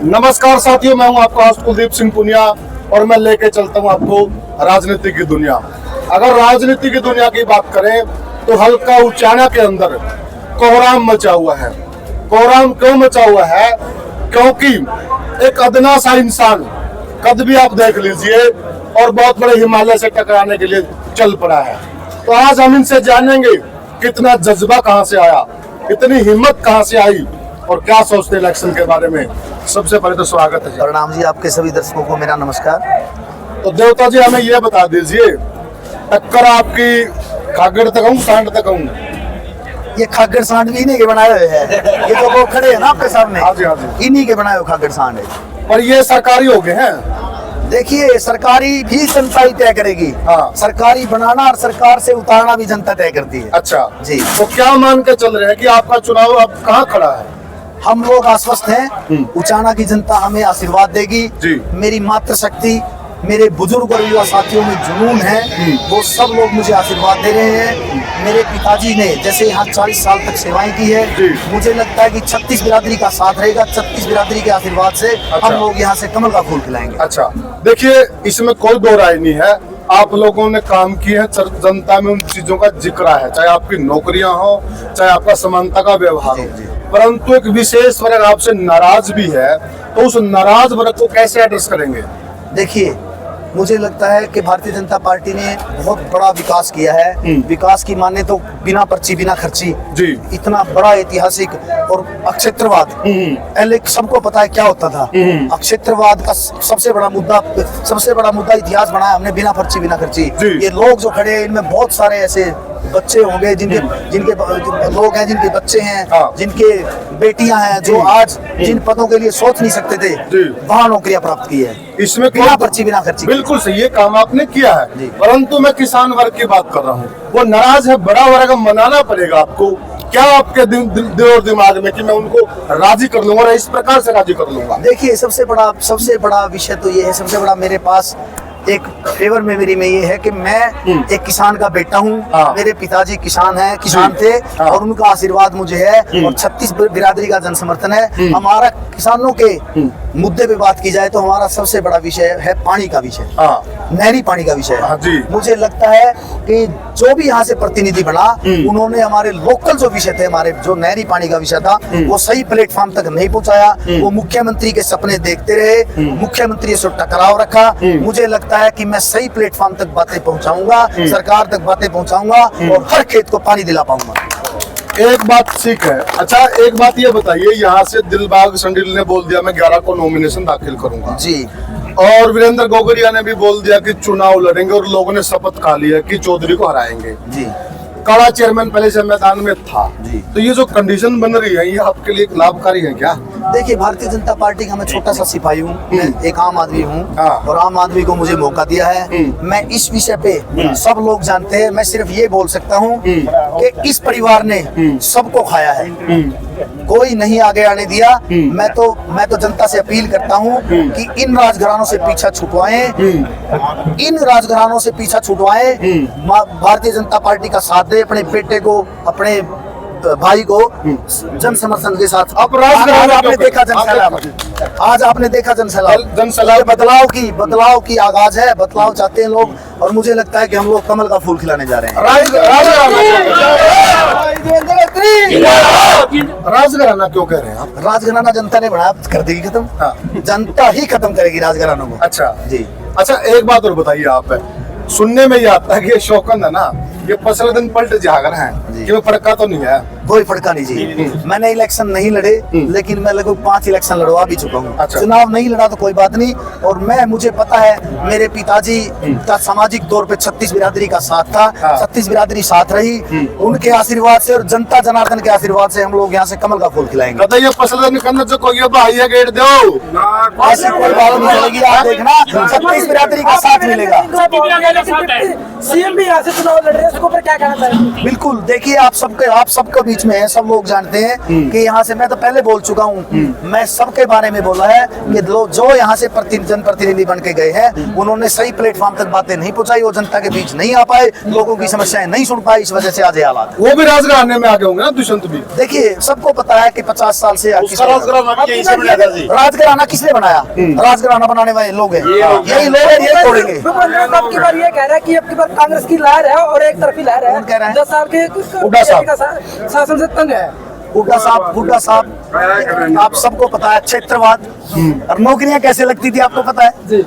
नमस्कार साथियों, मैं हूं आपका होस्ट कुलदीप सिंह पुनिया और मैं लेके चलता हूं आपको राजनीति की दुनिया। अगर राजनीति की दुनिया की बात करें तो हल्का उचाना के अंदर कोहराम मचा हुआ है। कोहराम क्यों मचा हुआ है? क्योंकि एक अदना सा इंसान कद भी आप देख लीजिए और बहुत बड़े हिमालय से टकराने के लिए चल पड़ा है। तो आज हम इनसे जानेंगे कितना जज्बा कहां से आया, इतनी हिम्मत कहां से आई और क्या सोचते हैं इलेक्शन के बारे में। सबसे पहले तो स्वागत है। प्रणाम जी, आपके सभी दर्शकों को मेरा नमस्कार। तो देवता जी हमें ये बता दीजिए, टक्कर आपकी खागड़ तक आऊं सांड तक आऊं? ये खागड़ सांड भी इन्हीं के बनाए हुए हैं। ये तो वो खड़े हैं ना आपके सामने, हाँ जी, हाँ जी। इन्हीं के बनाए हुए खागड़ सांड है। पर ये सरकारी हो गए हैं। देखिए, सरकारी भी जनता ही तय करेगी। हाँ। सरकारी बनाना और सरकार से उतारना भी जनता तय करती है। अच्छा जी। तो क्या मान के चल रहे हैं कि आपका चुनाव अब कहाँ खड़ा है? हम लोग आश्वस्त हैं, उचाना की जनता हमें आशीर्वाद देगी। जी। मेरी मातृशक्ति, मेरे बुजुर्ग और युवा साथियों में जुनून है, वो सब लोग मुझे आशीर्वाद दे रहे हैं। मेरे पिताजी ने जैसे यहाँ 40 साल तक सेवाएं की है, मुझे लगता है कि 36 बिरादरी का साथ रहेगा। 36 बिरादरी के आशीर्वाद से हम लोग यहाँ से कमल का फूल खिलाएंगे। अच्छा, देखिए इसमें कोई दो राय नहीं है, आप लोगों ने काम किया है, जनता में उन चीजों का जिक्र है, चाहे आपकी नौकरियां हो, चाहे आपका समानता का व्यवहार हो। परंतु एक विशेष वर्ग आपसे नाराज भी है, तो उस नाराज वर्ग को कैसे एड्रेस करेंगे? देखिए, मुझे लगता है कि भारतीय जनता पार्टी ने बहुत बड़ा विकास किया है। विकास की माने तो बिना पर्ची बिना खर्ची जी। इतना बड़ा ऐतिहासिक और अक्षेत्रवाद, पहले सबको पता है क्या होता था। अक्षेत्रवाद का सबसे बड़ा मुद्दा इतिहास बनाया हमने, बिना पर्ची बिना खर्ची। ये लोग जो खड़े हैं, इनमें बहुत सारे ऐसे बच्चे होंगे जिनके लोग हैं, जिनके बच्चे हैं, जिनके बेटियां हैं, जो आज जिन पदों के लिए सोच नहीं सकते थे, वहाँ नौकरियां प्राप्त की है इसमें बिना पर्ची बिना खर्ची। बिल्कुल सही, ये काम आपने किया है। परंतु मैं किसान वर्ग की बात कर रहा हूँ, वो नाराज है, बड़ा वर्ग मनाना पड़ेगा आपको। क्या आपके दिल और दिमाग में कि मैं उनको राजी कर लूंगा और इस प्रकार से राजी कर लूंगा? देखिए, सबसे बड़ा विषय तो ये है, सबसे बड़ा मेरे पास एक फेवर में मेरी में ये है कि मैं एक किसान का बेटा हूँ। मेरे पिताजी किसान थे और उनका आशीर्वाद मुझे है और 36 बिरादरी का जन समर्थन है। हमारा किसानों के मुद्दे पे बात की जाए तो हमारा सबसे बड़ा विषय है पानी का विषय, नहरी पानी का विषय। मुझे लगता है कि जो भी यहाँ से प्रतिनिधि बना, उन्होंने हमारे लोकल जो विषय थे, हमारे जो नहरी पानी का विषय था, वो सही प्लेटफॉर्म तक नहीं पहुँचाया। वो मुख्यमंत्री के सपने देखते रहे, मुख्यमंत्री से टकराव रखा। मुझे लगता है कि मैं सही प्लेटफॉर्म तक बातें पहुंचाऊंगा, सरकार तक बातें पहुंचाऊंगा और हर खेत को पानी दिला पाऊंगा। एक बात ठीक है। अच्छा, एक बात ये बताइए, यहाँ से दिलबाग संडिल ने बोल दिया मैं 11 को नॉमिनेशन दाखिल करूंगा जी, और वीरेंद्र गोगरिया ने भी बोल दिया कि चुनाव लड़ेंगे और लोगों ने शपथ खा लिया कि चौधरी को हराएंगे जी। काला चेयरमैन पहले से मैदान में था जी। तो ये जो कंडीशन बन रही है, ये आपके लिए लाभकारी है क्या? देखिए, भारतीय जनता पार्टी का मैं छोटा सा सिपाही हूँ, मैं एक आम आदमी हूँ और आम आदमी को मुझे मौका दिया है। मैं इस विषय पे सब लोग जानते हैं, मैं सिर्फ ये बोल सकता हूँ कि इस परिवार ने सबको खाया है, कोई नहीं आगे आने दिया। मैं तो जनता से अपील करता हूँ कि इन राजघरानों से पीछा छुटवाएं, भारतीय जनता पार्टी का साथ दे, अपने बेटे को, अपने भाई को जन समर्थन के साथ। अब आज आपने देखा जन सैलाब, बदलाव की आगाज है, बदलाव चाहते हैं लोग और मुझे लगता है कि हम लोग कमल का फूल खिलाने जा रहे हैं। राजघराना क्यों कह रहे हैं आप? राजघराना जनता ने बनाया, कर देगी खत्म। जनता ही खत्म करेगी राजघरानों को। अच्छा जी। अच्छा, एक बात और बताइए, आप सुनने में ये आता है कि ये शौकन है ना, ये पसले दिन पलट जागर है कि मैं फड़का तो नहीं है? कोई फड़का नहीं जी। मैंने इलेक्शन नहीं लड़े, लेकिन मैं लगभग 5 इलेक्शन लड़वा भी चुका हूँ। अच्छा। चुनाव नहीं लड़ा तो कोई बात नहीं। और मुझे पता है, मेरे पिताजी का सामाजिक तौर पे 36 बिरादरी का साथ था, 36 बिरादरी साथ रही। उनके आशीर्वाद से और जनता जनार्दन के आशीर्वाद से हम लोग यहाँ से कमल का फूल खिलाएंगे। बताइए, पसले दिन जो कोई भाई गेट दो, ऐसी कोई बात नहीं चलेगी। आप देखना, 36 बिरादरी का साथ मिलेगा। सीएम भी यहाँ से चुनाव लड़ रहे हैं। इसके ऊपर क्या कहना चाहेंगे? बिल्कुल, देखिए आप सबके बीच में है, सब लोग जानते हैं कि यहाँ से मैं तो पहले बोल चुका हूँ, मैं सबके बारे में बोला है कि जो यहाँ से जनप्रतिनिधि बन के गए हैं उन्होंने सही प्लेटफॉर्म तक बातें नहीं पहुंचाई, वो जनता के बीच नहीं आ पाए, लोगों की समस्याएं नहीं सुन पाए, इस वजह से आज ये हालात है। वो भी राजघराने में आगे होंगे ना दुष्यंत भी। देखिए सबको पता है कि 50 साल से राजघराना किसने बनाया? राजघराना बनाने वाले लोग हैं, यही लोग हैं, ये तोड़ेंगे। अब की बार ये कह रहा है कि अब की बार कांग्रेस की लहर है और एक तरफी लहर है। कौन कह रहा है? 10 साल के हुड्डा साहब का शासन से तंग है। हुड्डा साहब आप सबको पता है क्षेत्रवाद और नौकरियां कैसे लगती थी आपको पता है? जी।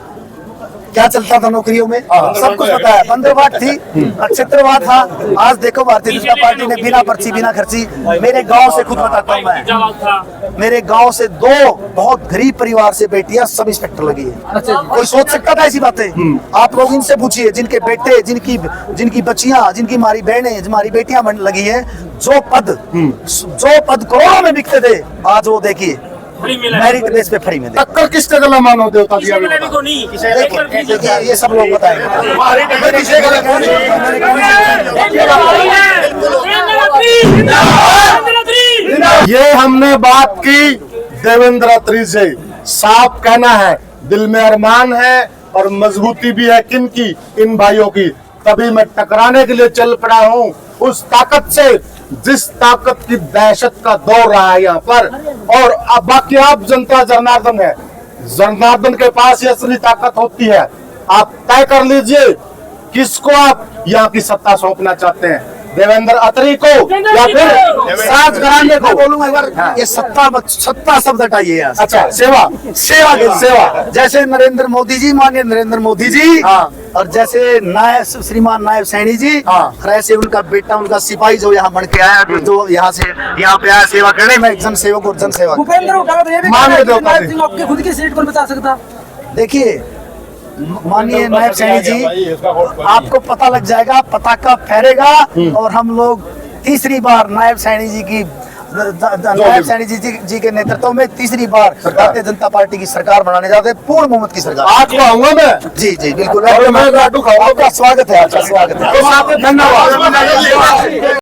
क्या चलता था नौकरियों में सब कुछ पता है। बंदरबाट थी, क्षेत्रवाद था। आज देखो भारतीय जनता पार्टी ने बिना पर्ची बिना खर्ची, मेरे गांव से खुद बताता हूँ मैं, मेरे गांव से 2 बहुत गरीब परिवार से बेटियां सब इंस्पेक्टर लगी है। कोई सोच सकता था ऐसी बातें? आप लोग इनसे पूछिए, जिनके बेटे, जिनकी बच्चियां, जिनकी हमारी बहनें, हमारी बेटियां लगी है, जो पद करोड़ों में बिकते थे, आज वो देखिए मेरिट बेस पे फ्री में दे। टक्कर किस जगह मानव देवता दिया? देखिए ये सब लोग बताएंगे। ये हमने बात की देवेंद्र अत्री से, साफ कहना है, दिल में अरमान है और मजबूती भी है किनकी? इन भाइयों की। तभी मैं टकराने के लिए चल पड़ा हूँ उस ताकत से जिस ताकत की दहशत का दौर रहा है यहाँ पर। और अब बाकी आप जनता जनार्दन है, जनार्दन के पास ये असली ताकत होती है। आप तय कर लीजिए किसको आप यहाँ की सत्ता सौंपना चाहते हैं, देवेंद्र अत्री को या फिर राजघराने को? बोलूंगा एक बार, ये सत्ता शब्द हटाइए यहाँ से। अच्छा, सेवा। जैसे नरेंद्र मोदी जी, माननीय नरेंद्र मोदी जी, और जैसे श्रीमान नायब सैनी जी, और ऐसे उनका बेटा, उनका सिपाही जो यहाँ बन के आया, जो यहाँ पे आया सेवा करने में, जन सेवक और जन सेवा। भूपेंद्र उठाव ये भी आपकी खुद की सीट पर बचा सकता। देखिए माननीय नायब सैनी जी, आपको पता लग जाएगा, पताका फहरेगा और हम लोग तीसरी बार नायब सैनी जी के नेतृत्व में तीसरी बार भारतीय जनता पार्टी की सरकार बनाने जाते हैं, पूर्ण बहुमत की सरकार। आज को आऊंगा मैं। जी बिल्कुल, मैं लाडू खाऊंगा। आपका स्वागत है, आपका स्वागत है। धन्यवाद।